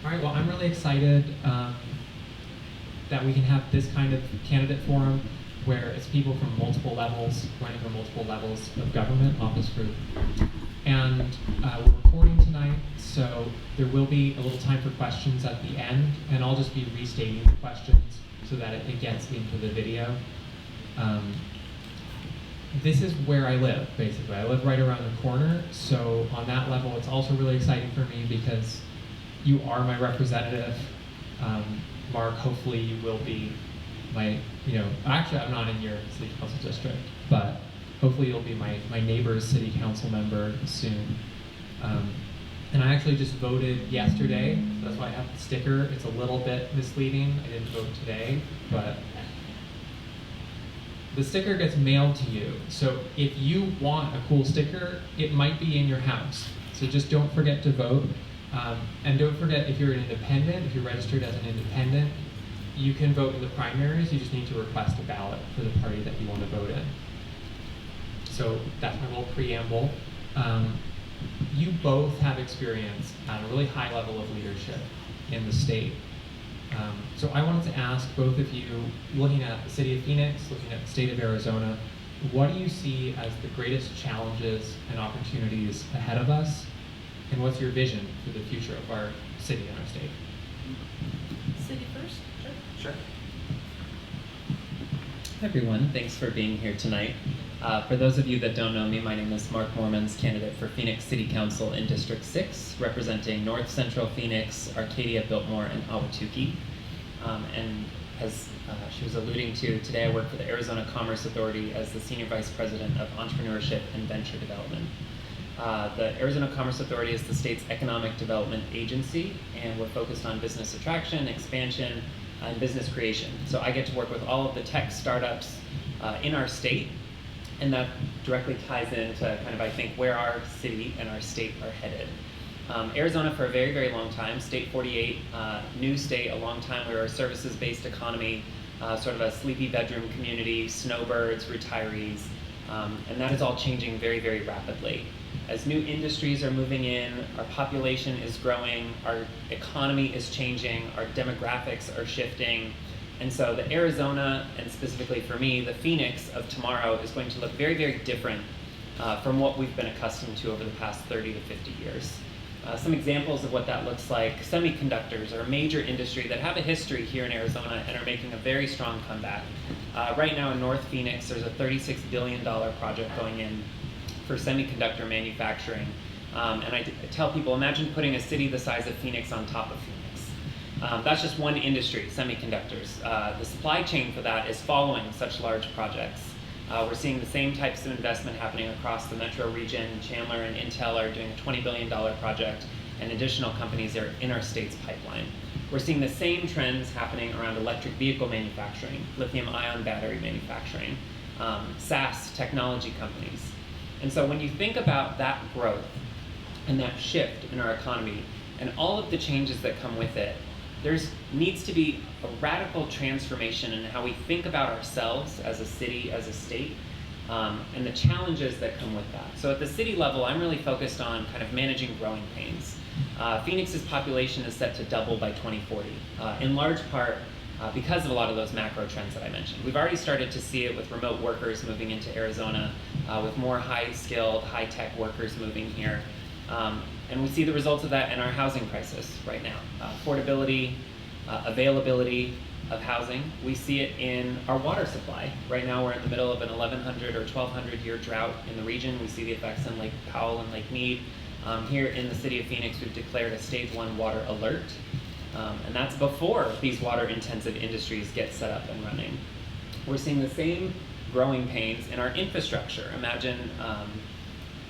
All right, well, I'm really excited that we can have this kind of candidate forum where it's people from multiple levels, running for multiple levels of government, office group. And we're recording tonight, so there will be a little time for questions at the end, and I'll just be restating the questions so that it gets into the video. This is where I live, basically. I live right around the corner, so on that level, it's also really exciting for me because you are my representative. Mark, hopefully you will be my, actually I'm not in your city council district, but hopefully you'll be my neighbor's city council member soon. And I actually just voted yesterday, so that's why I have the sticker. It's a little bit misleading. I didn't vote today, but the sticker gets mailed to you. So if you want a cool sticker, it might be in your house. So just don't forget to vote. And don't forget, if you're an independent, if you're registered as an independent, you can vote in the primaries. You just need to request a ballot for the party that you want to vote in. So that's my little preamble. You both have experience at a really high level of leadership in the state. So I wanted to ask both of you, looking at the city of Phoenix, looking at the state of Arizona, what do you see as the greatest challenges and opportunities ahead of us? And what's your vision for the future of our city and our state? City first? Sure. Hi everyone, thanks for being here tonight. For those of you that don't know me, my name is Mark Moeremans, candidate for Phoenix City Council in District 6, representing North Central Phoenix, Arcadia, Biltmore, and Ahwatukee. And as she was alluding to, today I work for the Arizona Commerce Authority as the Senior Vice President of Entrepreneurship and Venture Development. The Arizona Commerce Authority is the state's economic development agency, and we're focused on business attraction, expansion, and business creation. So I get to work with all of the tech startups in our state, and that directly ties into kind of, I think, where our city and our state are headed. Arizona for a very, very long time, State 48, new state, a long time. We were a services-based economy, sort of a sleepy bedroom community, snowbirds, retirees, and that is all changing very, very rapidly. As new industries are moving in, our population is growing, our economy is changing, our demographics are shifting. And so the Arizona, and specifically for me, the Phoenix of tomorrow is going to look very, very different from what we've been accustomed to over the past 30 to 50 years. Some examples of what that looks like: semiconductors are a major industry that have a history here in Arizona and are making a very strong comeback. Right now in North Phoenix, there's a $36 billion project going in for semiconductor manufacturing. And I tell people, imagine putting a city the size of Phoenix on top of Phoenix. That's just one industry, semiconductors. The supply chain for that is following such large projects. We're seeing the same types of investment happening across the metro region. Chandler and Intel are doing a $20 billion project, and additional companies are in our state's pipeline. We're seeing the same trends happening around electric vehicle manufacturing, lithium-ion battery manufacturing, SaaS technology companies. And so when you think about that growth and that shift in our economy and all of the changes that come with it, there needs to be a radical transformation in how we think about ourselves as a city, as a state, and the challenges that come with that. So at the city level, I'm really focused on kind of managing growing pains. Phoenix's population is set to double by 2040, in large part because of a lot of those macro trends that I mentioned. We've already started to see it with remote workers moving into Arizona, with more high-skilled, high-tech workers moving here. And we see the results of that in our housing crisis right now. Affordability, availability of housing. We see it in our water supply. Right now we're in the middle of an 1,100 or 1,200 year drought in the region. We see the effects in Lake Powell and Lake Mead. Here in the city of Phoenix, we've declared a stage 1 water alert. And that's before these water-intensive industries get set up and running. We're seeing the same growing pains in our infrastructure. Imagine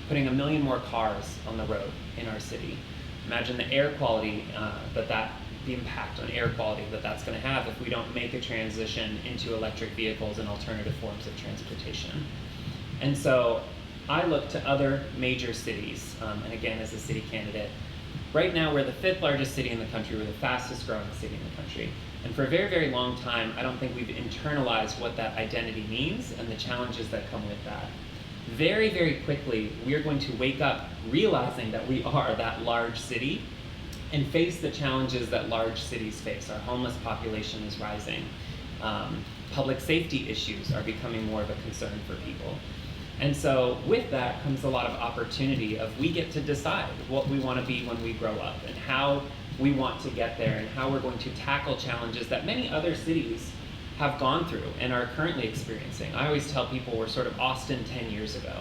putting 1 million more cars on the road in our city. Imagine the air quality, the impact on air quality that's going to have if we don't make a transition into electric vehicles and alternative forms of transportation. And so I look to other major cities, and again, as a city candidate, right now we're the 5th largest city in the country, we're the fastest growing city in the country. And for a very, very long time, I don't think we've internalized what that identity means and the challenges that come with that. Very, very quickly, we are going to wake up realizing that we are that large city, and face the challenges that large cities face. Our homeless population is rising. Public safety issues are becoming more of a concern for people. And so with that comes a lot of opportunity of we get to decide what we want to be when we grow up and how we want to get there and how we're going to tackle challenges that many other cities have gone through and are currently experiencing. I always tell people we're sort of Austin 10 years ago.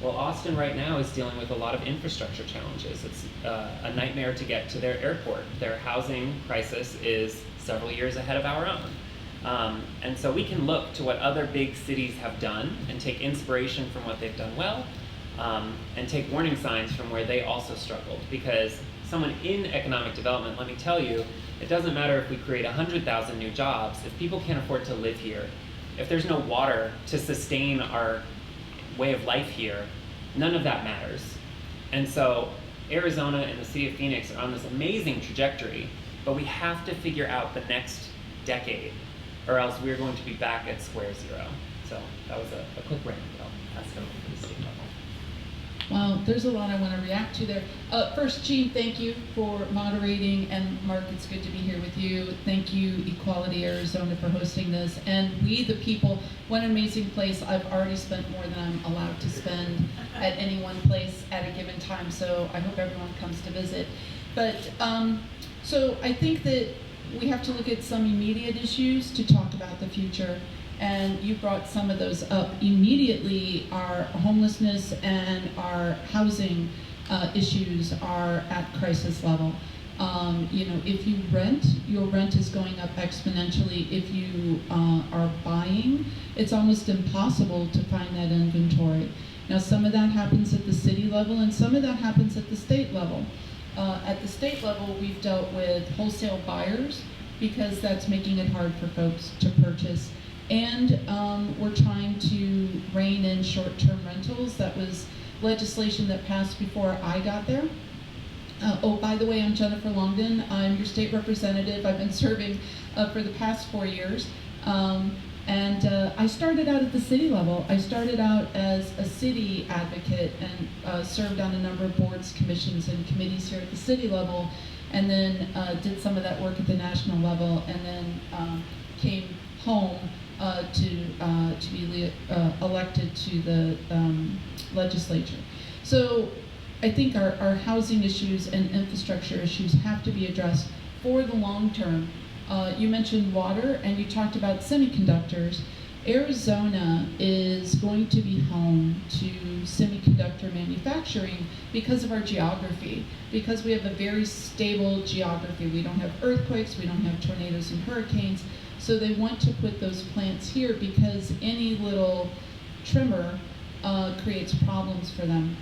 Well, Austin right now is dealing with a lot of infrastructure challenges. It's a nightmare to get to their airport. Their housing crisis is several years ahead of our own. And so we can look to what other big cities have done and take inspiration from what they've done well, and take warning signs from where they also struggled. Because someone in economic development, let me tell you, it doesn't matter if we create 100,000 new jobs, if people can't afford to live here, if there's no water to sustain our way of life here, none of that matters. And so Arizona and the city of Phoenix are on this amazing trajectory, but we have to figure out the next decade, or else we're going to be back at square zero. So that was a quick rant, but I'll pass it over to the state level. Wow, there's a lot I want to react to there. First, Jean, thank you for moderating, and Mark, it's good to be here with you. Thank you, Equality Arizona, for hosting this. And We the People, what an amazing place. I've already spent more than I'm allowed to spend at any one place at a given time, so I hope everyone comes to visit. But, so I think that we have to look at some immediate issues to talk about the future. And you brought some of those up. Immediately, our homelessness and our housing issues are at crisis level. If you rent, your rent is going up exponentially. If you are buying, it's almost impossible to find that inventory. Now, some of that happens at the city level, and some of that happens at the state level. At the state level, we've dealt with wholesale buyers because that's making it hard for folks to purchase. And we're trying to rein in short-term rentals. That was legislation that passed before I got there. Oh, by the way, I'm Jennifer Longdon. I'm your state representative. I've been serving for the past 4 years. I started out at the city level. I started out as a city advocate and served on a number of boards, commissions, and committees here at the city level, and then did some of that work at the national level, and then came home to be elected to the legislature. So I think our housing issues and infrastructure issues have to be addressed for the long term. You mentioned water, and you talked about semiconductors. Arizona is going to be home to semiconductor manufacturing because of our geography, because we have a very stable geography. We don't have earthquakes, we don't have tornadoes and hurricanes. So they want to put those plants here because any little tremor creates problems for them.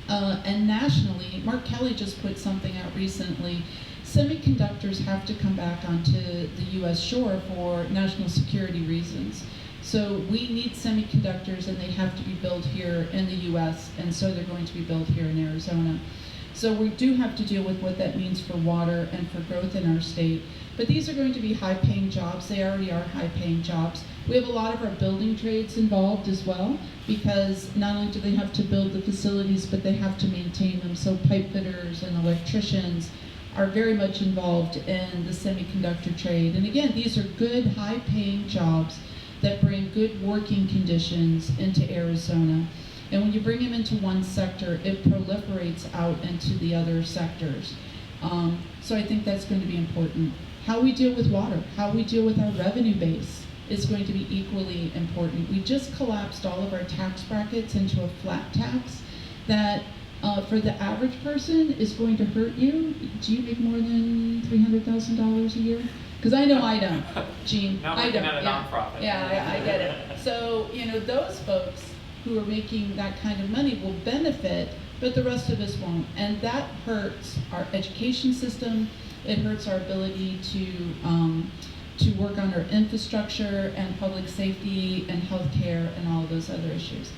And nationally, Mark Kelly just put something out recently. Semiconductors have to come back onto the US shore for national security reasons. So we need semiconductors, and they have to be built here in the US, and so they're going to be built here in Arizona. So we do have to deal with what that means for water and for growth in our state. But these are going to be high-paying jobs. They already are high-paying jobs. We have a lot of our building trades involved as well, because not only do they have to build the facilities, but they have to maintain them. So pipe fitters and electricians are very much involved in the semiconductor trade. And again, these are good, high-paying jobs that bring good working conditions into Arizona. And when you bring them into one sector, it proliferates out into the other sectors. So I think that's going to be important. How we deal with water, how we deal with our revenue base is going to be equally important. We just collapsed all of our tax brackets into a flat tax that for the average person is going to hurt you. Do you make more than $300,000 a year? Because I know I don't, Jean. Not I working don't. at a nonprofit. Yeah, I get it. So, those folks who are making that kind of money will benefit, but the rest of us won't. And that hurts our education system. It hurts our ability to work on our infrastructure and public safety and healthcare and all of those other issues.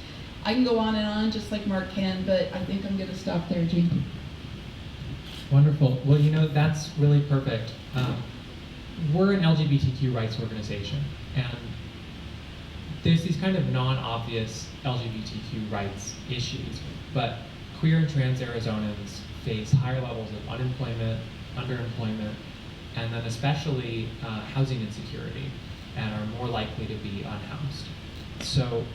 I can go on just like Mark can, but I think I'm going to stop there, Jean. Wonderful. Well, that's really perfect. We're an LGBTQ rights organization, and there's these kind of non-obvious LGBTQ rights issues, but queer and trans Arizonans face higher levels of unemployment, underemployment, and then especially housing insecurity, and are more likely to be unhoused. So,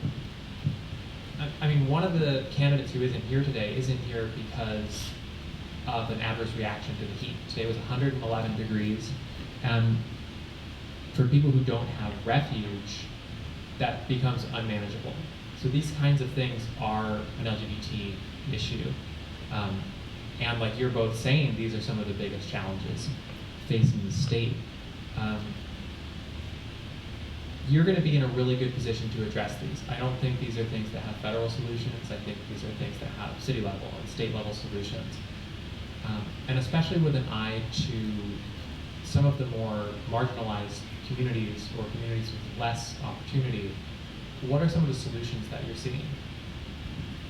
I mean, one of the candidates who isn't here today isn't here because of an adverse reaction to the heat. Today was 111 degrees, and for people who don't have refuge, that becomes unmanageable. So these kinds of things are an LGBT issue. And like you're both saying, these are some of the biggest challenges facing the state. You're going to be in a really good position to address these. I don't think these are things that have federal solutions. I think these are things that have city level and state level solutions. And especially with an eye to some of the more marginalized communities or communities with less opportunity, what are some of the solutions that you're seeing?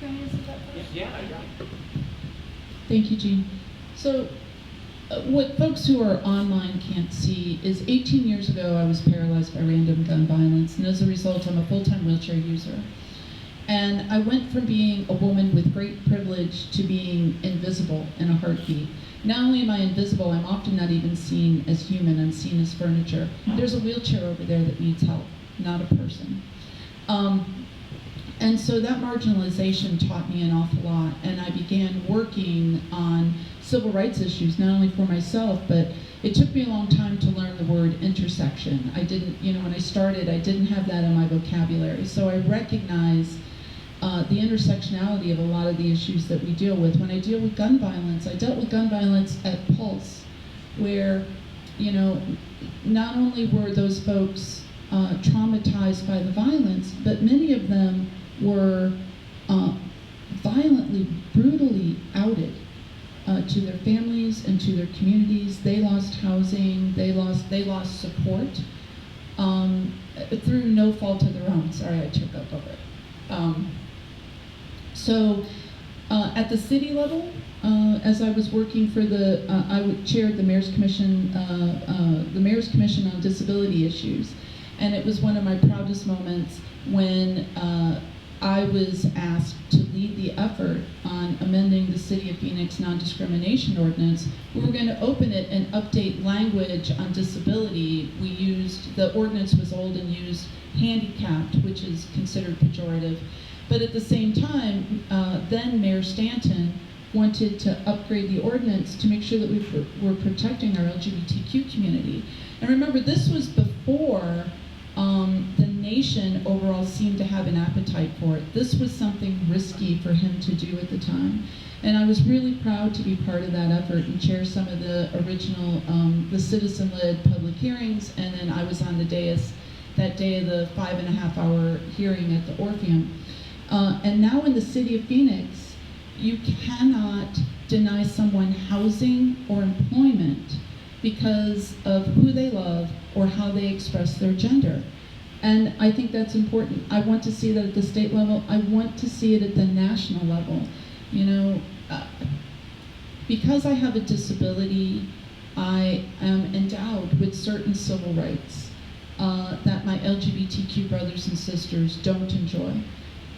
Can I answer that first? Yeah. Thank you, Jean. So, what folks who are online can't see is 18 years ago I was paralyzed by random gun violence, and as a result I'm a full-time wheelchair user. And I went from being a woman with great privilege to being invisible in a heartbeat. Not only am I invisible, I'm often not even seen as human, I'm seen as furniture. There's a wheelchair over there that needs help, not a person. And so that marginalization taught me an awful lot, and I began working on civil rights issues, not only for myself, but it took me a long time to learn the word intersection. I didn't, when I started, I didn't have that in my vocabulary. So I recognize the intersectionality of a lot of the issues that we deal with. When I deal with gun violence, I dealt with gun violence at Pulse, where, not only were those folks traumatized by the violence, but many of them were violently, brutally outed to their families and to their communities. They lost housing, they lost support through no fault of their own. Sorry, I took up over it. So at the city level, as I was working for I chaired the Mayor's Commission on Disability Issues, and it was one of my proudest moments when I was asked to lead the effort on amending the City of Phoenix non-discrimination ordinance. We were going to open it and update language on disability. The ordinance was old and used handicapped, which is considered pejorative. But at the same time, then Mayor Stanton wanted to upgrade the ordinance to make sure that we were protecting our LGBTQ community. And remember, this was before the nation overall seemed to have an appetite for it. This was something risky for him to do at the time. And I was really proud to be part of that effort and chair some of the original, the citizen-led public hearings, and then I was on the dais that day of the 5.5-hour hearing at the Orpheum. And now in the city of Phoenix, you cannot deny someone housing or employment because of who they love or how they express their gender. And I think that's important. I want to see that at the state level. I want to see it at the national level. Because I have a disability, I am endowed with certain civil rights that my LGBTQ brothers and sisters don't enjoy.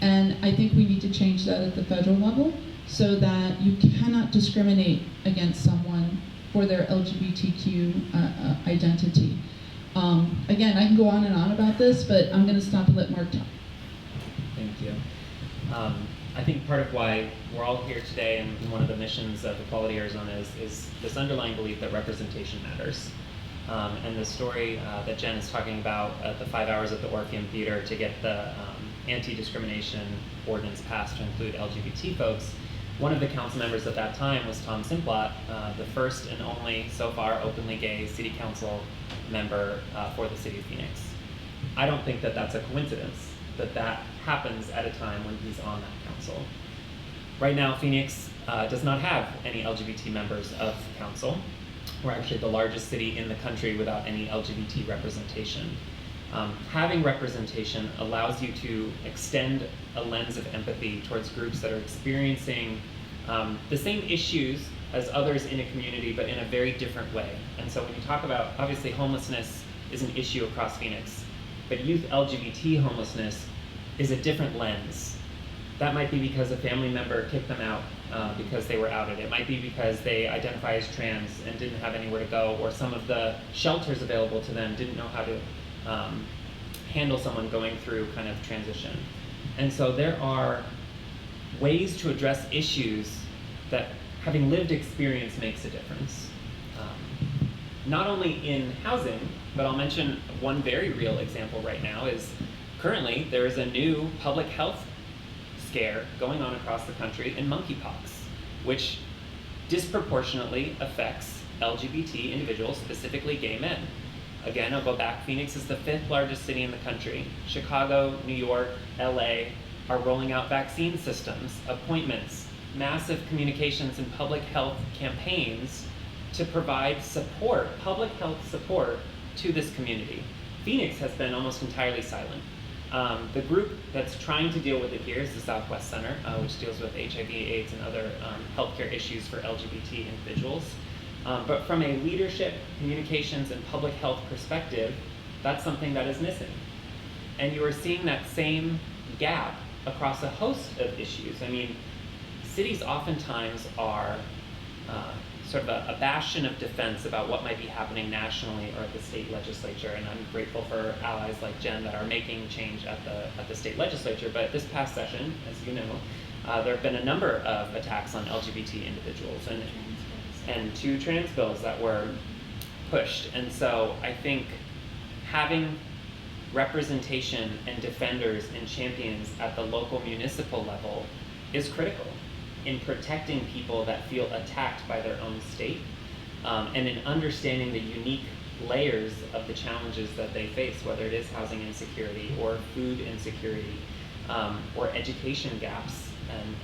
And I think we need to change that at the federal level so that you cannot discriminate against someone for their LGBTQ identity. Again, I can go on and on about this, but I'm going to stop and let Mark talk. Thank you. I think part of why we're all here today and one of the missions of Equality Arizona is this underlying belief that representation matters. And the story that Jen is talking about at the 5 hours at the Orpheum Theater to get the anti-discrimination ordinance passed to include LGBT folks, one of the council members at that time was Tom Simplot, the first and only, so far, openly gay city council member for the city of Phoenix. I don't think that that's a coincidence, that happens at a time when he's on that council. Right now, Phoenix does not have any LGBT members of council. We're actually the largest city in the country without any LGBT representation. Having representation allows you to extend a lens of empathy towards groups that are experiencing the same issues as others in a community, but in a very different way. And so when you talk about, obviously homelessness is an issue across Phoenix, but youth LGBT homelessness is a different lens. That might be because a family member kicked them out because they were outed. It might be because they identify as trans and didn't have anywhere to go, or some of the shelters available to them didn't know how to handle someone going through kind of transition. And so there are ways to address issues that having lived experience makes a difference. Not only in housing, but I'll mention one very real example right now is currently there is a new public health scare going on across the country in monkeypox, which disproportionately affects LGBT individuals, specifically gay men. Again, I'll go back, Phoenix is the 5th largest city in the country. Chicago, New York, LA are rolling out vaccine systems, appointments, massive communications and public health campaigns to provide support, public health support to this community. Phoenix has been almost entirely silent. The group that's trying to deal with it here is the Southwest Center, which deals with HIV, AIDS, and other healthcare issues for LGBT individuals. But from a leadership, communications, and public health perspective, that's something that is missing. And you are seeing that same gap across a host of issues. I mean, cities oftentimes are sort of a bastion of defense about what might be happening nationally or at the state legislature, and I'm grateful for allies like Jen that are making change at the state legislature. But this past session, as you know, there have been a number of attacks on LGBT individuals and 2 trans bills that were pushed. And so I think having representation and defenders and champions at the local municipal level is critical in protecting people that feel attacked by their own state, and in understanding the unique layers of the challenges that they face, whether it is housing insecurity or food insecurity or education gaps.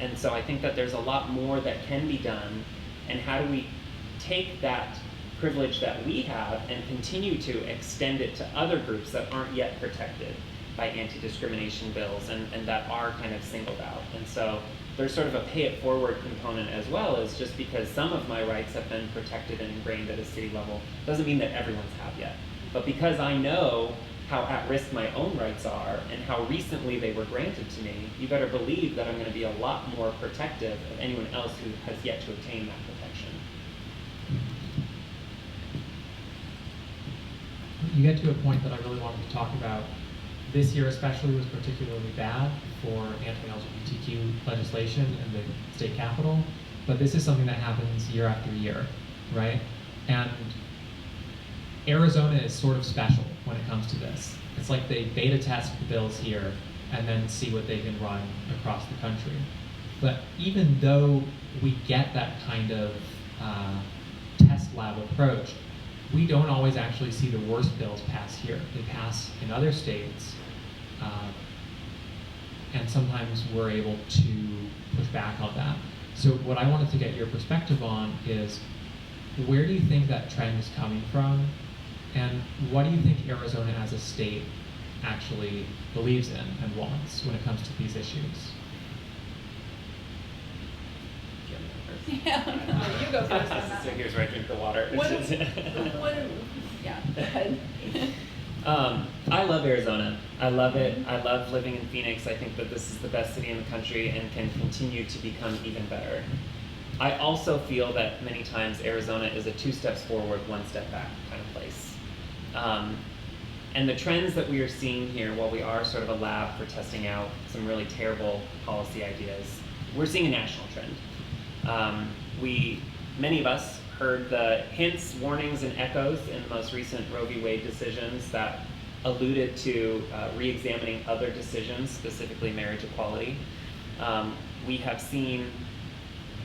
And so I think that there's a lot more that can be done, and how do we take that privilege that we have and continue to extend it to other groups that aren't yet protected by anti-discrimination bills and that are kind of singled out. And so there's sort of a pay it forward component as well, as just because some of my rights have been protected and ingrained at a city level doesn't mean that everyone's have yet. But because I know how at risk my own rights are and how recently they were granted to me, you better believe that I'm going to be a lot more protective of anyone else who has yet to obtain that protection. You get to a point that I really wanted to talk about. This year especially was particularly bad for anti-LGBTQ legislation in the state capitol, but this is something that happens year after year, right? And Arizona is sort of special when it comes to this. It's like they beta test the bills here and then see what they can run across the country. But even though we get that kind of test lab approach, we don't always actually see the worst bills pass here. They pass in other states, and sometimes we're able to push back on that. So what I wanted to get your perspective on is, where do you think that trend is coming from, and what do you think Arizona as a state actually believes in and wants when it comes to these issues? Yeah, you go first. So here's where I drink the water. Yeah, go ahead. I love Arizona. I love it. I love living in Phoenix. I think that this is the best city in the country and can continue to become even better. I also feel that many times Arizona is a 2 steps forward, 1 step back kind of place. And the trends that we are seeing here, while we are sort of a lab for testing out some really terrible policy ideas, we're seeing a national trend. Many of us heard the hints, warnings, and echoes in the most recent Roe v. Wade decisions that alluded to re-examining other decisions, specifically marriage equality. We have seen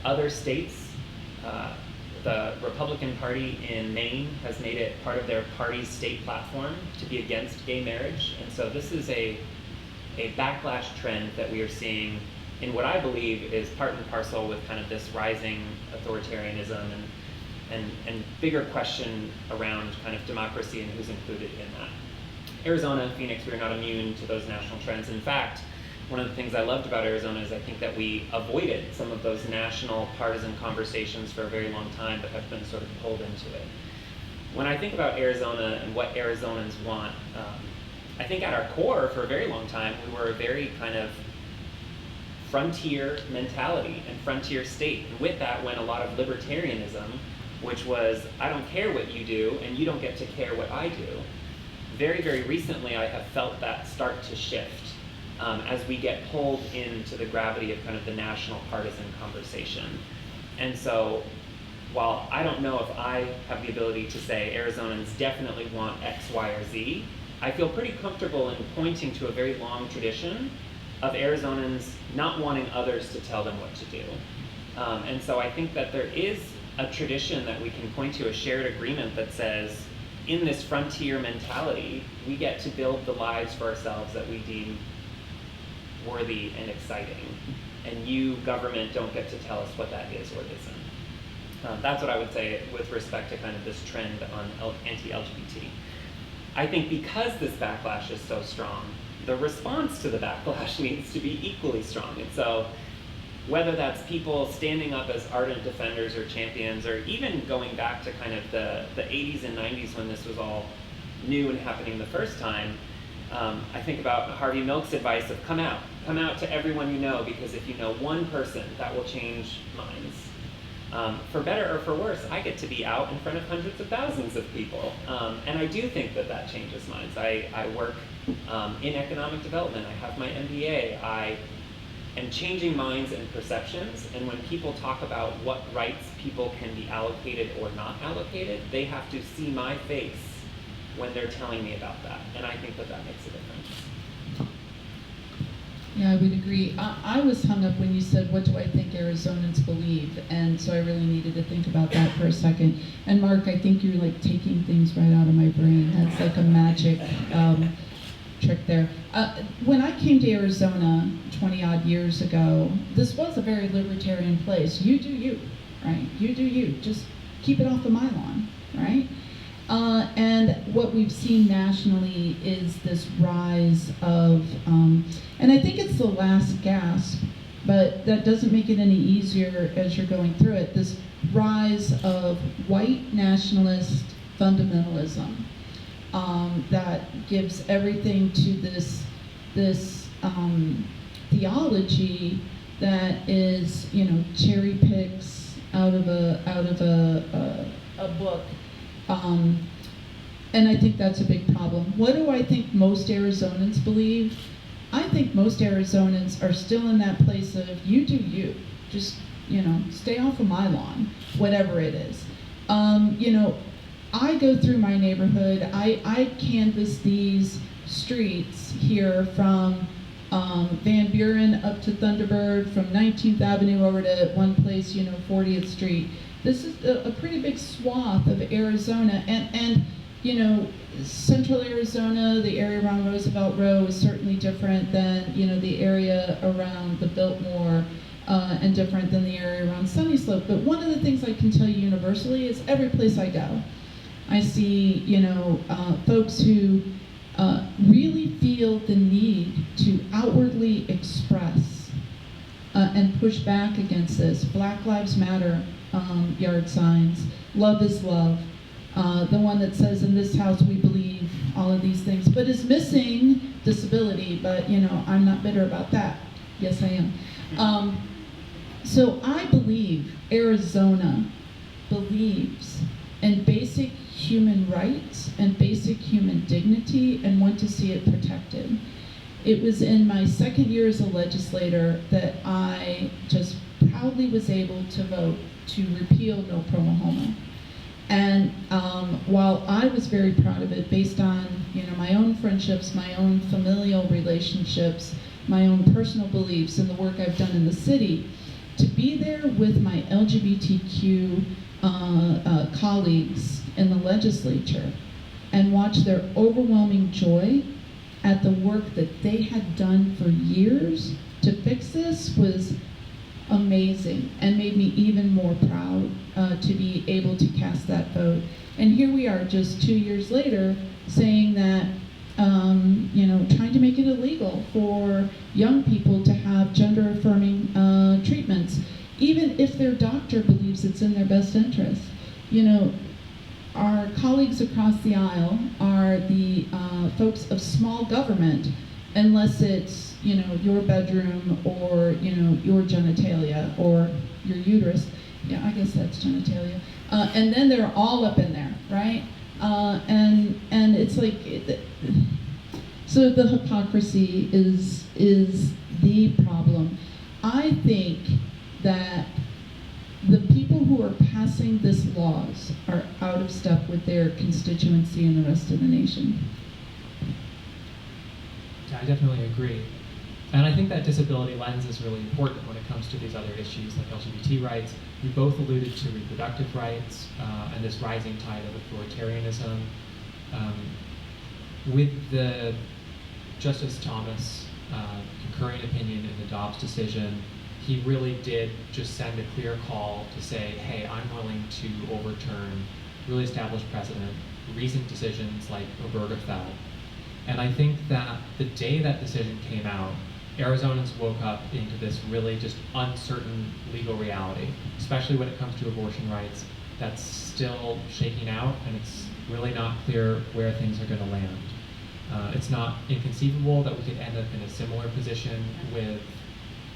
other states, the Republican Party in Maine has made it part of their party's state platform to be against gay marriage. And so this is a backlash trend that we are seeing in what I believe is part and parcel with kind of this rising authoritarianism and bigger question around kind of democracy and who's included in that. Arizona, Phoenix, we're not immune to those national trends. In fact, one of the things I loved about Arizona is I think that we avoided some of those national partisan conversations for a very long time, but have been sort of pulled into it. When I think about Arizona and what Arizonans want, I think at our core for a very long time, we were a very kind of frontier mentality and frontier state. And with that went a lot of libertarianism, which was, I don't care what you do, and you don't get to care what I do. Very, very recently, I have felt that start to shift as we get pulled into the gravity of kind of the national partisan conversation. And so, while I don't know if I have the ability to say Arizonans definitely want X, Y, or Z, I feel pretty comfortable in pointing to a very long tradition of Arizonans not wanting others to tell them what to do. And so I think that there is a tradition that we can point to, a shared agreement that says, in this frontier mentality, we get to build the lives for ourselves that we deem worthy and exciting. And you, government, don't get to tell us what that is or isn't. That's what I would say with respect to kind of this trend on anti-LGBT. I think because this backlash is so strong, the response to the backlash needs to be equally strong. And so whether that's people standing up as ardent defenders or champions, or even going back to kind of the 80s and 90s when this was all new and happening the first time, I think about Harvey Milk's advice of come out to everyone you know, because if you know one person, that will change minds. For better or for worse, I get to be out in front of hundreds of thousands of people. And I do think that that changes minds. I work in economic development. I have my MBA. I am changing minds and perceptions. And when people talk about what rights people can be allocated or not allocated, they have to see my face when they're telling me about that. And I think that that makes a difference. Yeah, I would agree. I was hung up when you said, what do I think Arizonans believe? And so I really needed to think about that for a second. And Mark, I think you're like taking things right out of my brain. That's like a magic trick there. When I came to Arizona 20 odd years ago, this was a very libertarian place. You do you, right? You do you. Just keep it off of my lawn, right? And what we've seen nationally is this rise of, and I think it's the last gasp, but that doesn't make it any easier as you're going through it, this rise of white nationalist fundamentalism that gives everything to this theology that is, cherry picks out of a book. And I think that's a big problem. What do I think most Arizonans believe? I think most Arizonans are still in that place of you do you. Just, stay off of my lawn, whatever it is. I go through my neighborhood. I canvass these streets here from Van Buren up to Thunderbird, from 19th Avenue over to one place, 40th Street. This is a pretty big swath of Arizona, and central Arizona, the area around Roosevelt Row is certainly different than the area around the Biltmore, and different than the area around Sunny Slope. But one of the things I can tell you universally is every place I go, I see folks who really feel the need to outwardly express and push back against this. Black Lives Matter yard signs, love is love, the one that says in this house we believe all of these things, but is missing disability, but I'm not bitter about that. Yes, I am. So I believe Arizona believes in basic human rights and basic human dignity and want to see it protected. It was in my second year as a legislator that I just proudly was able to vote to repeal no promo homo. And while I was very proud of it, based on my own friendships, my own familial relationships, my own personal beliefs, and the work I've done in the city, to be there with my LGBTQ colleagues in the legislature and watch their overwhelming joy at the work that they had done for years to fix this was amazing and made me even more proud to be able to cast that vote. And here we are just 2 years later saying that, trying to make it illegal for young people to have gender-affirming treatments, even if their doctor believes it's in their best interest. Our colleagues across the aisle are the folks of small government unless it's, your bedroom or, your genitalia or your uterus. Yeah, I guess that's genitalia. And then they're all up in there, right? And it's like, so the hypocrisy is the problem. I think that the people who are passing this laws are out of step with their constituency and the rest of the nation. Yeah, I definitely agree. And I think that disability lens is really important when it comes to these other issues like LGBT rights. We both alluded to reproductive rights and this rising tide of authoritarianism. With the Justice Thomas concurring opinion in the Dobbs decision, he really did just send a clear call to say, hey, I'm willing to overturn really established precedent, recent decisions like Roberta fell. And I think that the day that decision came out, Arizonans woke up into this really just uncertain legal reality, especially when it comes to abortion rights. That's still shaking out, and it's really not clear where things are going to land. It's not inconceivable that we could end up in a similar position with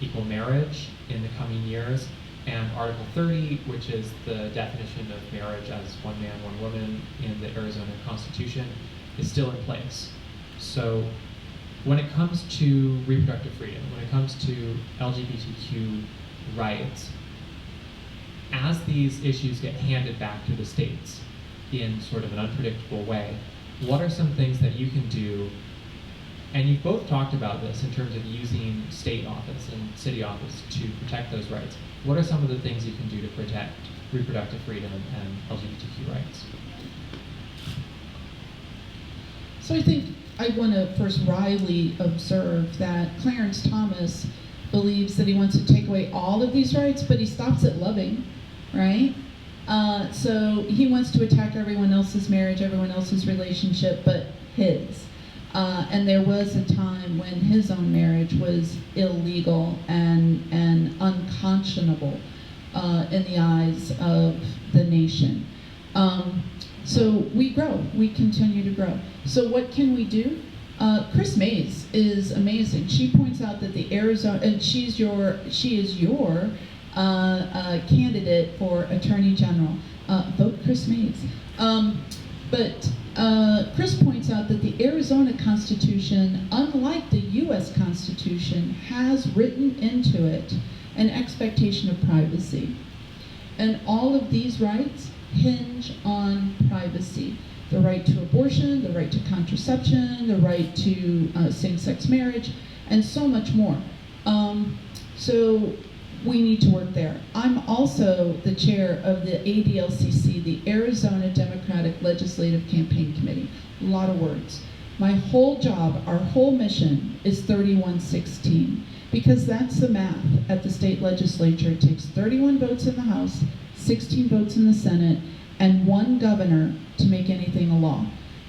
equal marriage in the coming years, and Article 30, which is the definition of marriage as one man, one woman in the Arizona Constitution, is still in place. So when it comes to reproductive freedom, when it comes to LGBTQ rights, as these issues get handed back to the states in sort of an unpredictable way, what are some things that you can do? And you've both talked about this in terms of using state office and city office to protect those rights. What are some of the things you can do to protect reproductive freedom and LGBTQ rights? So I think I want to first wryly observe that Clarence Thomas believes that he wants to take away all of these rights, but he stops at loving, right? So he wants to attack everyone else's marriage, everyone else's relationship, but his. And there was a time when his own marriage was illegal and unconscionable in the eyes of the nation. So we grow, we continue to grow. So what can we do? Chris Mays is amazing. She points out that the Arizona, and she is your candidate for Attorney General. Vote Chris Mays. But Chris points out that the Arizona Constitution, unlike the U.S. Constitution, has written into it an expectation of privacy. And all of these rights hinge on privacy. The right to abortion, the right to contraception, the right to same-sex marriage, and so much more. So we need to work there. I'm also the chair of the ADLCC, the Arizona Democratic Legislative Campaign Committee. A lot of words. My whole job, our whole mission is 3116, because that's the math at the state legislature. It takes 31 votes in the House, 16 votes in the Senate, and one governor to make anything a law.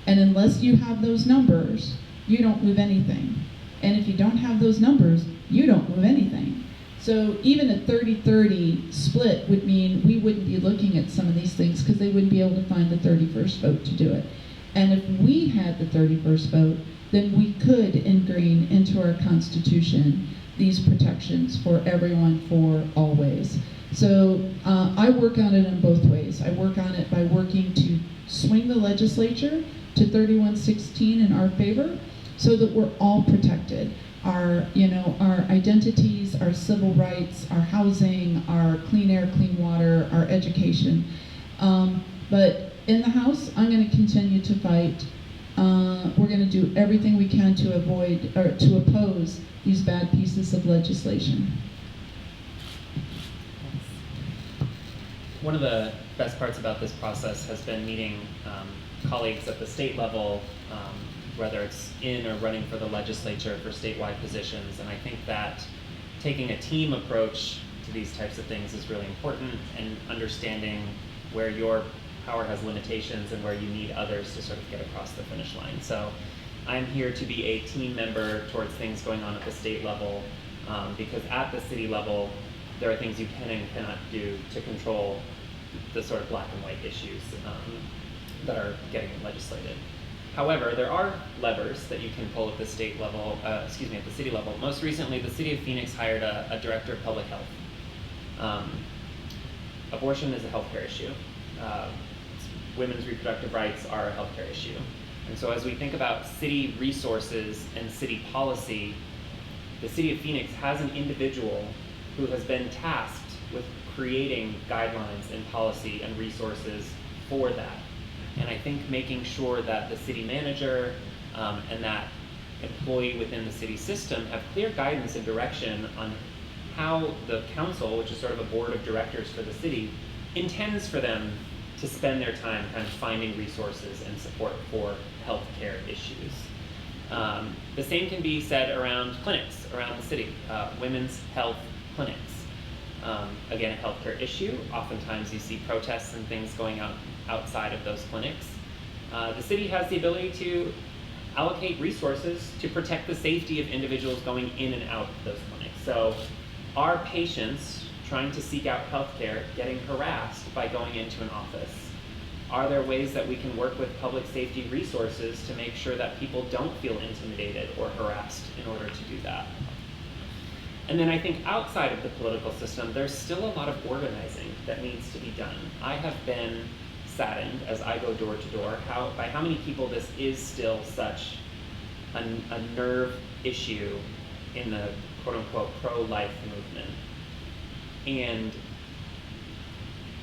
And unless you have those numbers, you don't move anything. And if you don't have those numbers, you don't move anything. So even a 30-30 split would mean we wouldn't be looking at some of these things because they wouldn't be able to find the 31st vote to do it. And if we had the 31st vote, then we could ingrain into our Constitution these protections for everyone for always. So I work on it in both ways. I work on it by working to swing the legislature to 3116 in our favor so that we're all protected. Our identities, our civil rights, our housing, our clean air, clean water, our education. But in the House, I'm going to continue to fight. We're going to do everything we can to avoid or to oppose these bad pieces of legislation. One of the best parts about this process has been meeting colleagues at the state level, whether it's in or running for the legislature for statewide positions. And I think that taking a team approach to these types of things is really important, and understanding where your power has limitations and where you need others to sort of get across the finish line. So I'm here to be a team member towards things going on at the state level, because at the city level, there are things you can and cannot do to control the sort of black and white issues that are getting legislated. However, there are levers that you can pull at the state level, at the city level. Most recently, the city of Phoenix hired a director of public health. Abortion is a healthcare issue. Women's reproductive rights are a healthcare issue. And so as we think about city resources and city policy, the city of Phoenix has an individual who has been tasked with creating guidelines and policy and resources for that. And I think making sure that the city manager and that employee within the city system have clear guidance and direction on how the council, which is sort of a board of directors for the city, intends for them to spend their time kind of finding resources and support for healthcare issues. The same can be said around clinics around the city, women's health clinics. Again, a healthcare issue. Oftentimes you see protests and things going outside of those clinics. The city has the ability to allocate resources to protect the safety of individuals going in and out of those clinics. So are patients trying to seek out healthcare getting harassed by going into an office? Are there ways that we can work with public safety resources to make sure that people don't feel intimidated or harassed in order to do that? And then I think outside of the political system, there's still a lot of organizing that needs to be done. I have been saddened as I go door to door by how many people this is still such a nerve issue in the quote-unquote pro-life movement. And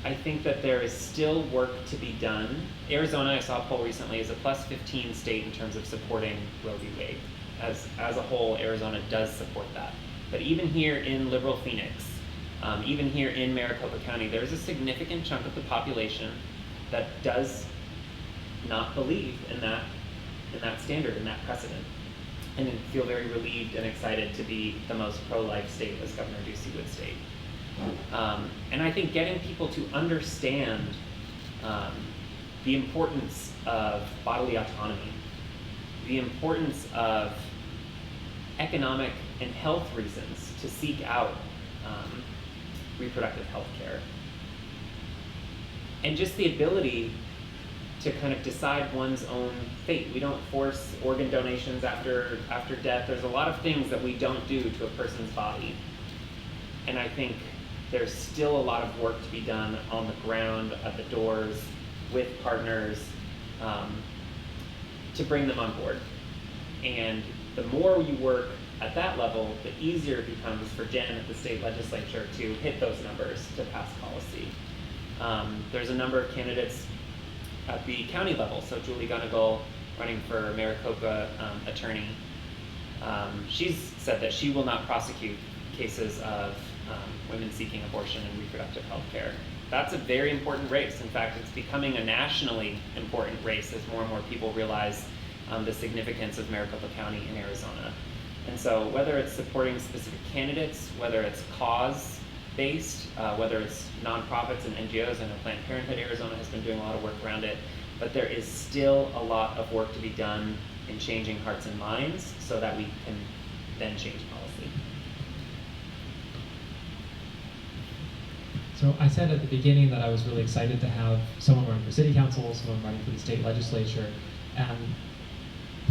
I think that there is still work to be done. Arizona, I saw a poll recently, is a plus 15 state in terms of supporting Roe v. Wade. As a whole, Arizona does support that. But even here in liberal Phoenix, even here in Maricopa County, there's a significant chunk of the population that does not believe in that standard, in that precedent, and feel very relieved and excited to be the most pro-life state, as Governor Ducey would state. And I think getting people to understand the importance of bodily autonomy, the importance of economic and health reasons to seek out reproductive health care, and just the ability to kind of decide one's own fate. We don't force organ donations after death. There's a lot of things that we don't do to a person's body. And I think there's still a lot of work to be done on the ground, at the doors, with partners, to bring them on board. And the more you work at that level, the easier it becomes for Jen at the state legislature to hit those numbers to pass policy. There's a number of candidates at the county level. So Julie Gunnagle, running for Maricopa attorney, she's said that she will not prosecute cases of women seeking abortion and reproductive health care. That's a very important race. In fact, it's becoming a nationally important race as more and more people realize the significance of Maricopa County in Arizona. And so whether it's supporting specific candidates, whether it's cause-based, whether it's nonprofits and NGOs, I know Planned Parenthood Arizona has been doing a lot of work around it, but there is still a lot of work to be done in changing hearts and minds so that we can then change policy. So I said at the beginning that I was really excited to have someone running for city council, someone running for the state legislature, and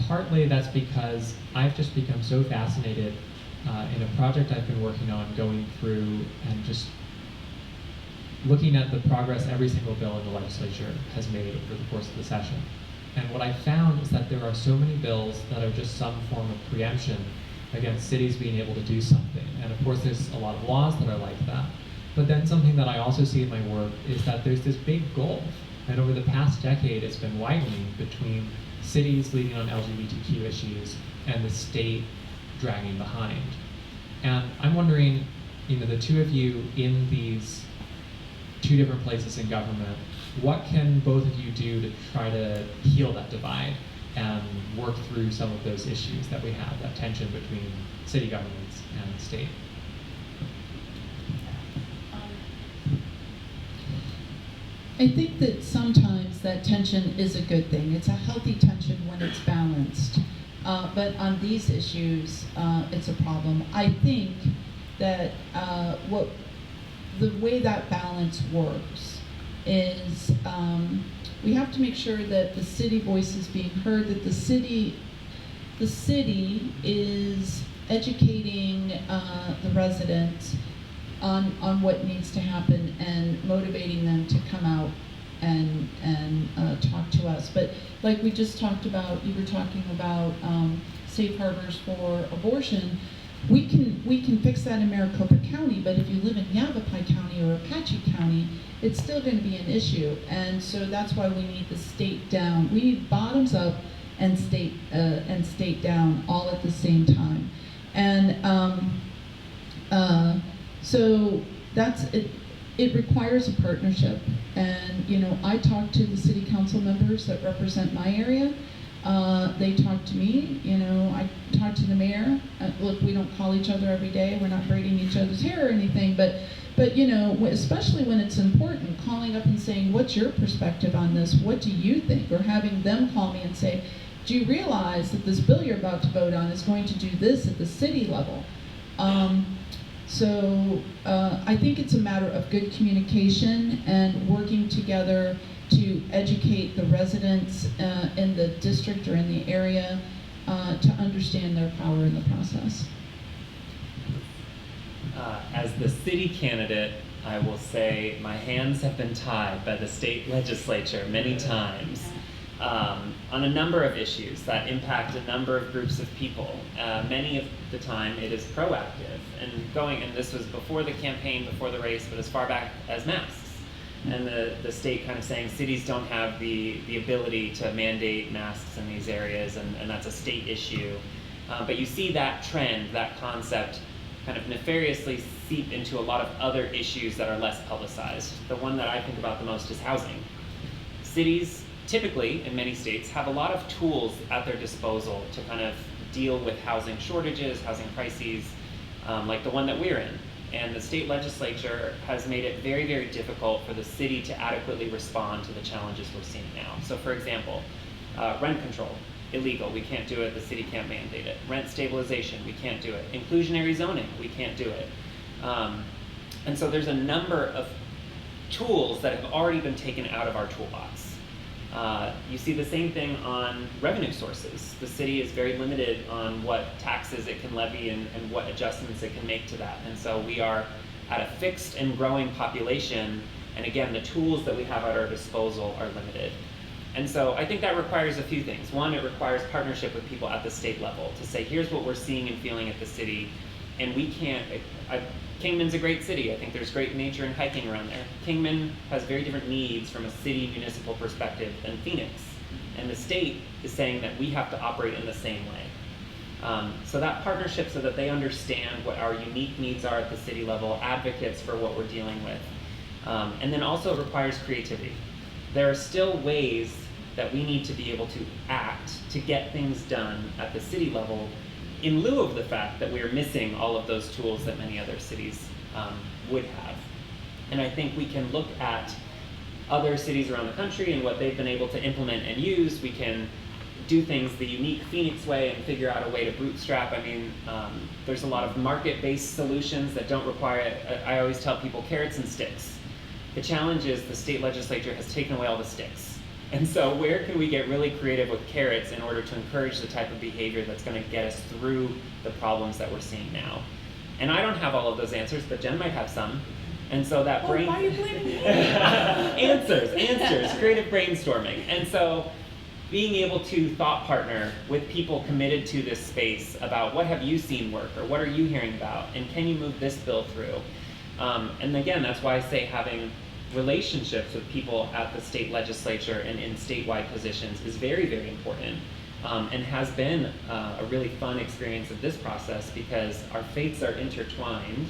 partly that's because I've just become so fascinated in a project I've been working on, going through and just looking at the progress every single bill in the legislature has made over the course of the session. And what I found is that there are so many bills that are just some form of preemption against cities being able to do something. And of course there's a lot of laws that are like that. But then something that I also see in my work is that there's this big gulf, and over the past decade it's been widening between cities leading on LGBTQ issues and the state dragging behind. And I'm wondering, the two of you in these two different places in government, what can both of you do to try to heal that divide and work through some of those issues that we have, that tension between city governments and the state? I think that sometimes that tension is a good thing. It's a healthy tension when it's balanced. But on these issues, it's a problem. I think that the way that balance works is we have to make sure that the city voice is being heard, that the city is educating the residents on what needs to happen and motivating them to come out and talk to us. But like we just talked about, you were talking about safe harbors for abortion. We can fix that in Maricopa County, but if you live in Yavapai County or Apache County, it's still going to be an issue. And so that's why we need the state down. We need bottoms up and state down all at the same time. And so that's it. It requires a partnership. And I talk to the city council members that represent my area. They talk to me, I talk to the mayor. Look, we don't call each other every day. We're not braiding each other's hair or anything, but especially when it's important, calling up and saying, what's your perspective on this? What do you think? Or having them call me and say, do you realize that this bill you're about to vote on is going to do this at the city level? So I think it's a matter of good communication and working together to educate the residents in the district or in the area to understand their power in the process. As the city candidate, I will say my hands have been tied by the state legislature many times on a number of issues that impact a number of groups of people. Many of the time it is proactive and this was before the campaign, before the race, but as far back as masks. And the state kind of saying cities don't have the ability to mandate masks in these areas, and that's a state issue. But you see that trend, that concept, kind of nefariously seep into a lot of other issues that are less publicized. The one that I think about the most is housing. Cities, typically, in many states, have a lot of tools at their disposal to kind of deal with housing shortages, housing crises, like the one that we're in. And the state legislature has made it very, very difficult for the city to adequately respond to the challenges we're seeing now. So for example, rent control, illegal, we can't do it, the city can't mandate it. Rent stabilization, we can't do it. Inclusionary zoning, we can't do it. And so there's a number of tools that have already been taken out of our toolbox. You see the same thing on revenue sources. The city is very limited on what taxes it can levy and what adjustments it can make to that. And so we are at a fixed and growing population, and again, the tools that we have at our disposal are limited. And so I think that requires a few things. One, it requires partnership with people at the state level to say, here's what we're seeing and feeling at the city, and we can't, Kingman's a great city. I think there's great nature and hiking around there. Kingman has very different needs from a city municipal perspective than Phoenix. And the state is saying that we have to operate in the same way. So that partnership so that they understand what our unique needs are at the city level, advocates for what we're dealing with. And then also it requires creativity. There are still ways that we need to be able to act to get things done at the city level in lieu of the fact that we're missing all of those tools that many other cities would have. And I think we can look at other cities around the country and what they've been able to implement and use. We can do things the unique Phoenix way and figure out a way to bootstrap. I mean, there's a lot of market-based solutions that don't require, I always tell people, carrots and sticks. The challenge is the state legislature has taken away all the sticks. And so where can we get really creative with carrots in order to encourage the type of behavior that's going to get us through the problems that we're seeing now? And I don't have all of those answers, but Jen might have some. And so that Why are you blaming me? answers, creative brainstorming. And so being able to thought partner with people committed to this space about what have you seen work, or what are you hearing about, and can you move this bill through? And again, that's why I say having relationships with people at the state legislature and in statewide positions is very, very important, and has been a really fun experience of this process because our fates are intertwined,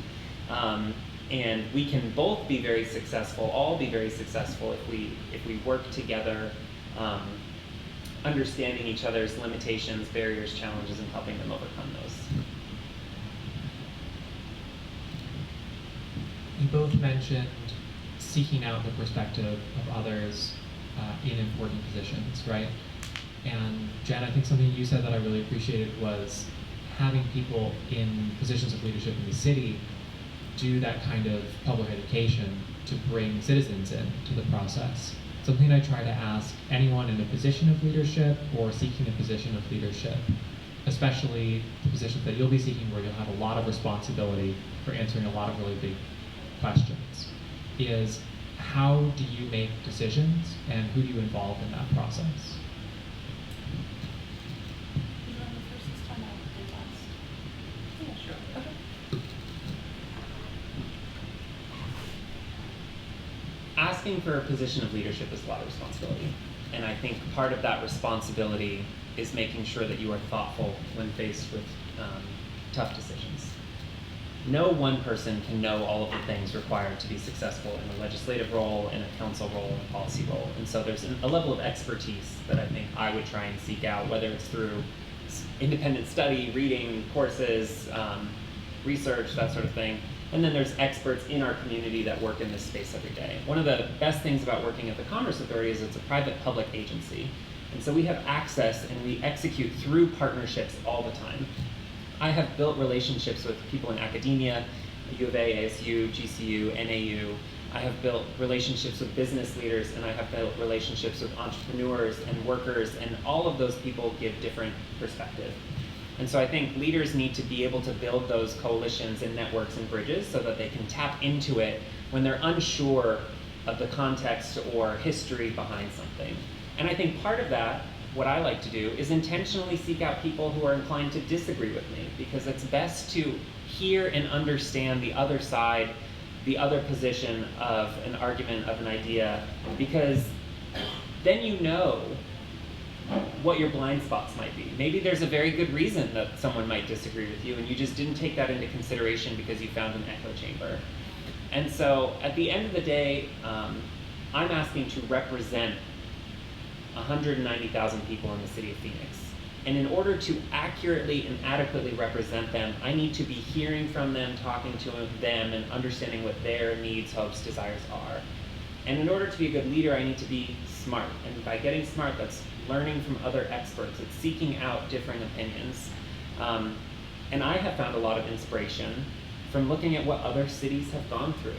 and we can both be very successful, all be very successful if we work together, understanding each other's limitations, barriers, challenges, and helping them overcome those. You both mentioned seeking out the perspective of others in important positions, right? And Jen, I think something you said that I really appreciated was having people in positions of leadership in the city do that kind of public education to bring citizens in to the process. Something I try to ask anyone in a position of leadership or seeking a position of leadership, especially the positions that you'll be seeking where you'll have a lot of responsibility for answering a lot of really big questions, is how do you make decisions and who do you involve in that process? You want the first this time, I'll do last. Yeah, sure. Okay. Asking for a position of leadership is a lot of responsibility. And I think part of that responsibility is making sure that you are thoughtful when faced with tough decisions. No one person can know all of the things required to be successful in a legislative role, in a council role, in a policy role. And so there's a level of expertise that I think I would try and seek out, whether it's through independent study, reading, courses, research, that sort of thing. And then there's experts in our community that work in this space every day. One of the best things about working at the Commerce Authority is it's a private-public agency. And so we have access and we execute through partnerships all the time. I have built relationships with people in academia, U of A, ASU, GCU, NAU. I have built relationships with business leaders, and I have built relationships with entrepreneurs and workers, and all of those people give different perspective. And so I think leaders need to be able to build those coalitions and networks and bridges so that they can tap into it when they're unsure of the context or history behind something. And I think part of that, what I like to do, is intentionally seek out people who are inclined to disagree with me, because it's best to hear and understand the other side, the other position of an argument, of an idea, because then you know what your blind spots might be. Maybe there's a very good reason that someone might disagree with you and you just didn't take that into consideration because you found an echo chamber. And so at the end of the day, I'm asking to represent 190,000 people in the city of Phoenix. And in order to accurately and adequately represent them, I need to be hearing from them, talking to them, and understanding what their needs, hopes, desires are. And in order to be a good leader, I need to be smart. And by getting smart, that's learning from other experts. It's seeking out different opinions. And I have found a lot of inspiration from looking at what other cities have gone through.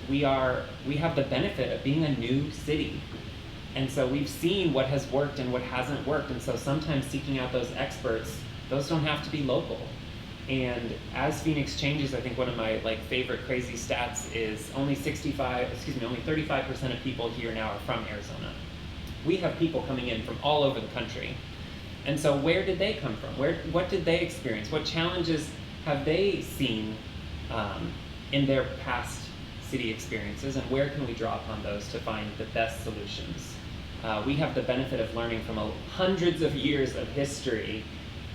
We have the benefit of being a new city. And so we've seen what has worked and what hasn't worked. And so sometimes seeking out those experts, those don't have to be local. And as Phoenix changes, I think one of my favorite crazy stats is only 35% of people here now are from Arizona. We have people coming in from all over the country. And so where did they come from? What did they experience? What challenges have they seen in their past city experiences? And where can we draw upon those to find the best solutions? We have the benefit of learning from hundreds of years of history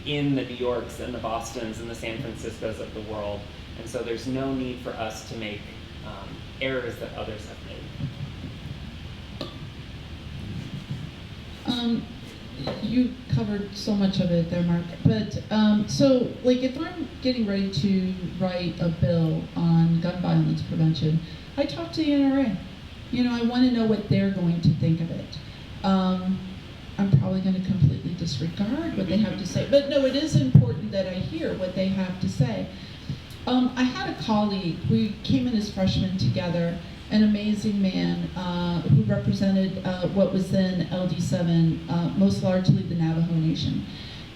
in the New Yorks and the Bostons and the San Franciscos of the world. And so there's no need for us to make errors that others have made. You covered so much of it there, Mark. But so, if I'm getting ready to write a bill on gun violence prevention, I talk to the NRA. I want to know what they're going to think of it. I'm probably going to completely disregard what they have to say. But no, it is important that I hear what they have to say. I had a colleague, we came in as freshmen together, an amazing man who represented what was then LD7, most largely the Navajo Nation.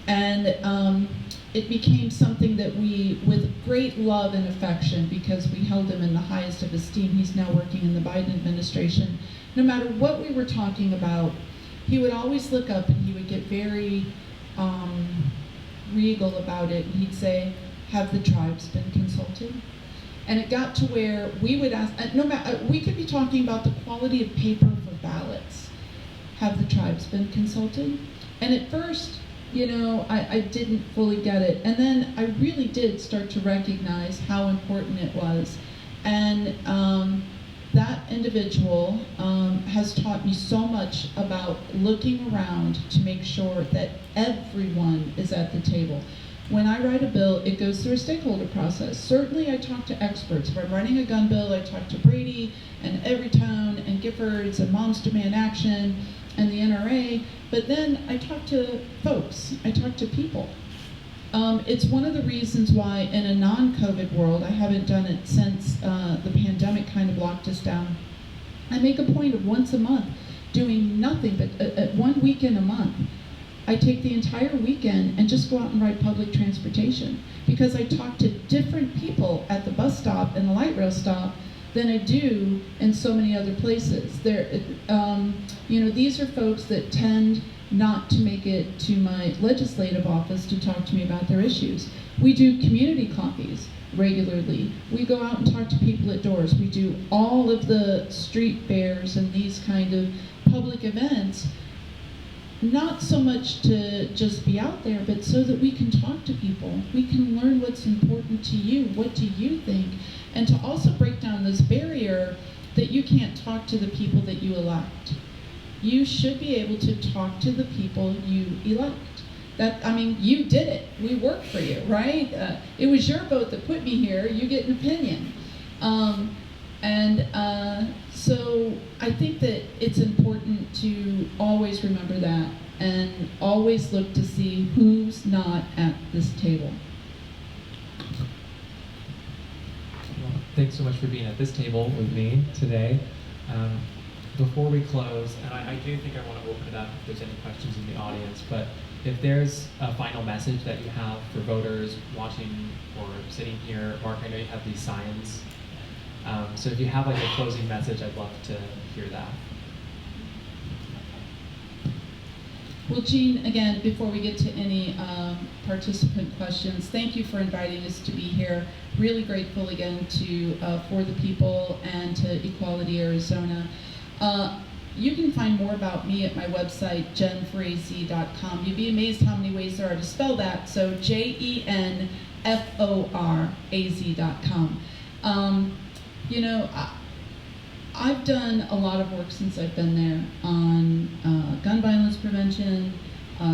And it became something that we, with great love and affection, because we held him in the highest of esteem, he's now working in the Biden administration, no matter what we were talking about, he would always look up and he would get very regal about it. And he'd say, "Have the tribes been consulted?" And it got to where we would ask, we could be talking about the quality of paper for ballots. Have the tribes been consulted? And at first, I didn't fully get it. And then I really did start to recognize how important it was. And that individual has taught me so much about looking around to make sure that everyone is at the table. When I write a bill, it goes through a stakeholder process. Certainly I talk to experts. If I'm writing a gun bill, I talk to Brady and Everytown and Giffords and Moms Demand Action and the NRA, but then I talk to folks, I talk to people. It's one of the reasons why in a non-COVID world, I haven't done it since the pandemic kind of locked us down. I make a point of once a month doing nothing but 1 weekend a month. I take the entire weekend and just go out and ride public transportation because I talk to different people at the bus stop and the light rail stop than I do in so many other places. These are folks that tend not to make it to my legislative office to talk to me about their issues. We do community coffees regularly. We go out and talk to people at doors. We do all of the street fairs and these kind of public events, not so much to just be out there, but so that we can talk to people. We can learn what's important to you. What do you think? And to also break down this barrier that you can't talk to the people that you elect. You should be able to talk to the people you elect. You did it. We worked for you, right? It was your vote that put me here. You get an opinion. So I think that it's important to always remember that and always look to see who's not at this table. Well, thanks so much for being at this table with me today. Before we close, and I do think I want to open it up if there's any questions in the audience, but if there's a final message that you have for voters watching or sitting here, Mark, I know you have these signs. So if you have like a closing message, I'd love to hear that. Well, Jean, again, before we get to any participant questions, thank you for inviting us to be here. Really grateful again to For the People and to Equality Arizona. You can find more about me at my website, jenforaz.com. You'd be amazed how many ways there are to spell that. So JENFORAZ.com. I've done a lot of work since I've been there on gun violence prevention,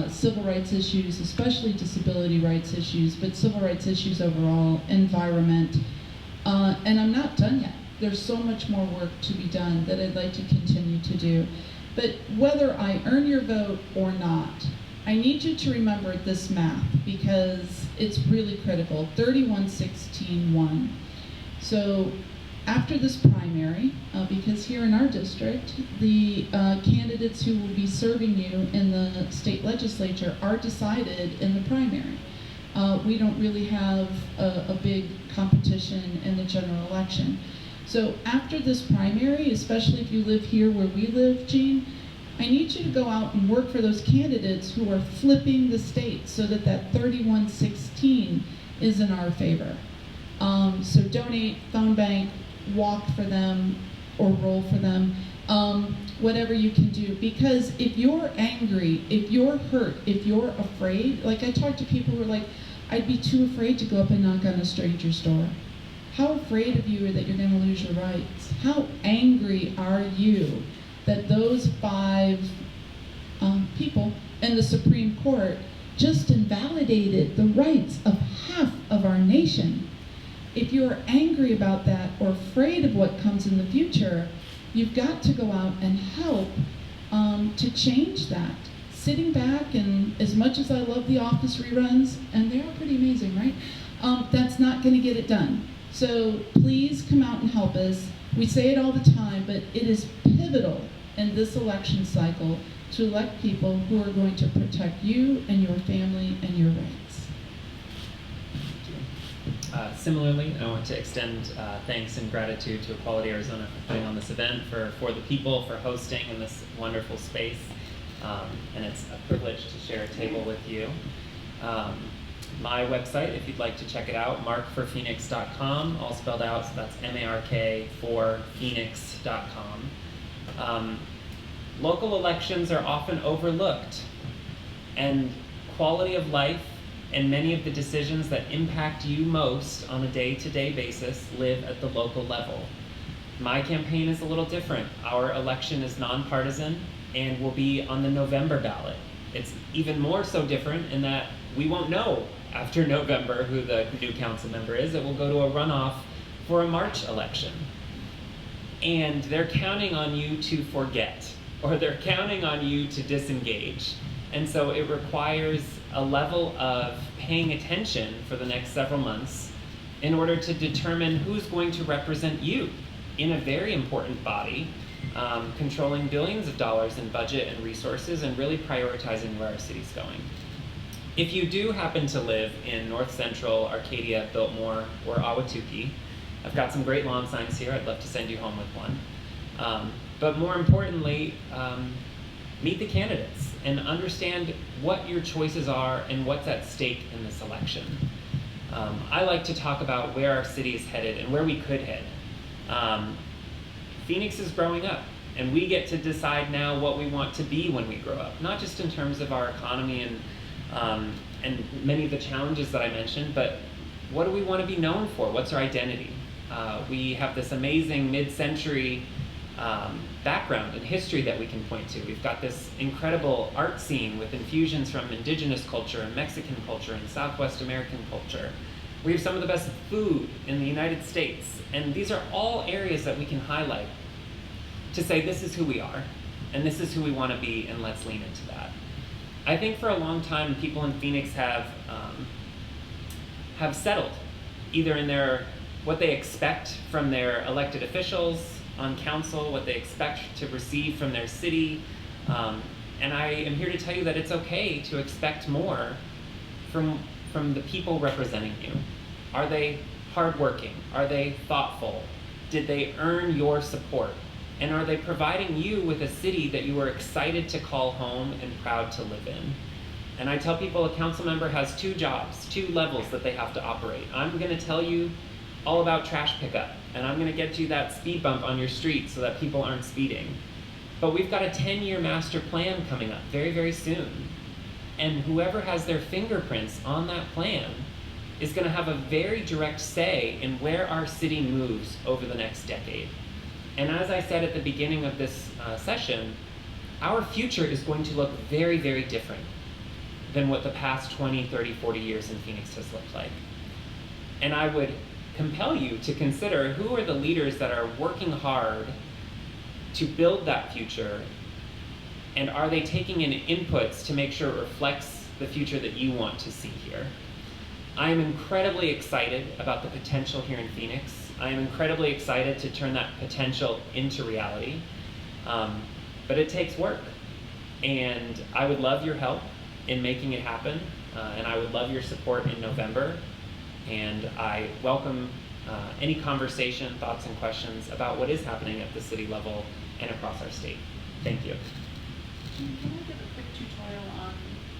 civil rights issues, especially disability rights issues, but civil rights issues overall, environment, and I'm not done yet. There's so much more work to be done that I'd like to continue to do. But whether I earn your vote or not, I need you to remember this math because it's really critical. 31-16-1. So after this primary, because here in our district, the candidates who will be serving you in the state legislature are decided in the primary. We don't really have a big competition in the general election. So after this primary, especially if you live here where we live, Jean, I need you to go out and work for those candidates who are flipping the state so that 31-16 is in our favor. So donate, phone bank, walk for them, or roll for them, whatever you can do. Because if you're angry, if you're hurt, if you're afraid, like I talk to people who are like, I'd be too afraid to go up and knock on a stranger's door. How afraid of you are that you're going to lose your rights? How angry are you that those 5 people in the Supreme Court just invalidated the rights of half of our nation? If you're angry about that or afraid of what comes in the future, you've got to go out and help to change that. Sitting back, and as much as I love The Office reruns, and they are pretty amazing, right? That's not going to get it done. So please come out and help us. We say it all the time, but it is pivotal in this election cycle to elect people who are going to protect you and your family and your rights. Similarly, I want to extend thanks and gratitude to Equality Arizona for putting on this event, for the people, for hosting in this wonderful space. And it's a privilege to share a table with you. My website, if you'd like to check it out, markforphoenix.com, all spelled out, so that's M-A-R-K for phoenix.com. Local elections are often overlooked, and quality of life and many of the decisions that impact you most on a day-to-day basis live at the local level. My campaign is a little different. Our election is nonpartisan and will be on the November ballot. It's even more so different in that we won't know after November who the new council member is. It will go to a runoff for a March election. And they're counting on you to forget, or they're counting on you to disengage. And so it requires a level of paying attention for the next several months in order to determine who's going to represent you in a very important body, controlling billions of dollars in budget and resources and really prioritizing where our city's going. If you do happen to live in North Central, Arcadia, Biltmore, or Ahwatukee, I've got some great lawn signs here. I'd love to send you home with one. But more importantly, meet the candidates and understand what your choices are and what's at stake in this election. I like to talk about where our city is headed and where we could head. Phoenix is growing up, and we get to decide now what we want to be when we grow up, not just in terms of our economy and many of the challenges that I mentioned, but what do we want to be known for? What's our identity? We have this amazing mid-century background and history that we can point to. We've got this incredible art scene with infusions from indigenous culture and Mexican culture and Southwest American culture. We have some of the best food in the United States, and these are all areas that we can highlight to say this is who we are, and this is who we want to be, and let's lean into that. I think for a long time, people in Phoenix have settled, either in what they expect from their elected officials on council, what they expect to receive from their city, and I am here to tell you that it's okay to expect more from the people representing you. Are they hardworking? Are they thoughtful? Did they earn your support? And are they providing you with a city that you are excited to call home and proud to live in? And I tell people a council member has two jobs, two levels that they have to operate. I'm going to tell you all about trash pickup, and I'm going to get you that speed bump on your street so that people aren't speeding. But we've got a 10-year master plan coming up very, very soon. And whoever has their fingerprints on that plan is going to have a very direct say in where our city moves over the next decade. And as I said at the beginning of this session, our future is going to look very, very different than what the past 20, 30, 40 years in Phoenix has looked like. And I would compel you to consider who are the leaders that are working hard to build that future, and are they taking in inputs to make sure it reflects the future that you want to see here? I am incredibly excited about the potential here in Phoenix. I am incredibly excited to turn that potential into reality, but it takes work. And I would love your help in making it happen, and I would love your support in November. And I welcome any conversation, thoughts, and questions about what is happening at the city level and across our state. Thank you. Can I give a quick tutorial on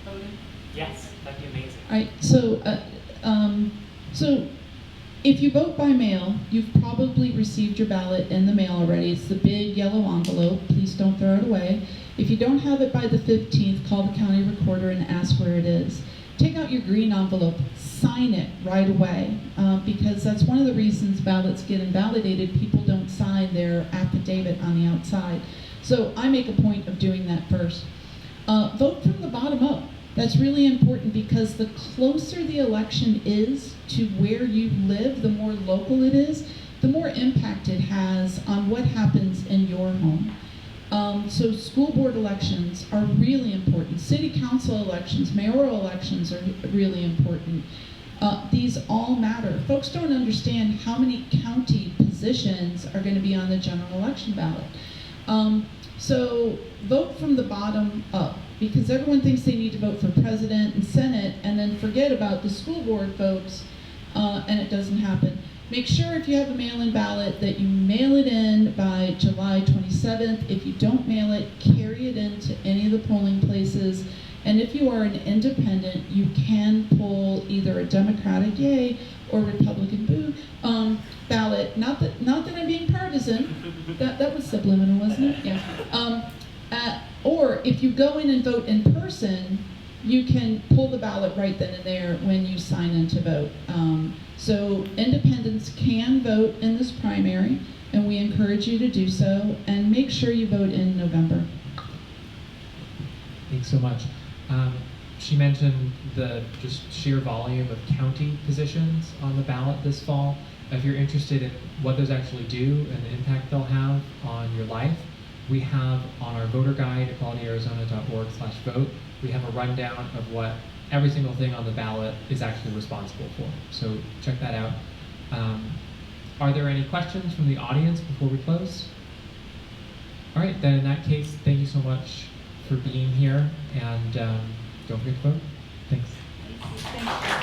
voting? Yes, that'd be amazing. All right, so if you vote by mail, you've probably received your ballot in the mail already. It's the big yellow envelope. Please don't throw it away. If you don't have it by the 15th, call the county recorder and ask where it is. Take out your green envelope, sign it right away, because that's one of the reasons ballots get invalidated. People don't sign their affidavit on the outside. So I make a point of doing that first. Vote from the bottom up. That's really important, because the closer the election is to where you live, the more local it is, the more impact it has on what happens in your home. So school board elections are really important. City council elections, mayoral elections are really important. These all matter. Folks don't understand how many county positions are going to be on the general election ballot. So vote from the bottom up, because everyone thinks they need to vote for president and senate and then forget about the school board folks, and it doesn't happen. Make sure if you have a mail-in ballot that you mail it in by July 27th. If you don't mail it, carry it into any of the polling places. And if you are an independent, you can pull either a Democratic yay or Republican boo ballot. Not that I'm being partisan. That was subliminal, wasn't it? Yeah. Or if you go in and vote in person, you can pull the ballot right then and there when you sign in to vote. So independents can vote in this primary, and we encourage you to do so, and make sure you vote in November. Thanks so much. She mentioned the just sheer volume of county positions on the ballot this fall. If you're interested in what those actually do and the impact they'll have on your life, we have on our voter guide, equalityarizona.org/vote, we have a rundown of what every single thing on the ballot is actually responsible for. So check that out. Are there any questions from the audience before we close? All right, then in that case, thank you so much for being here, and don't forget to vote. Thanks. Thank you.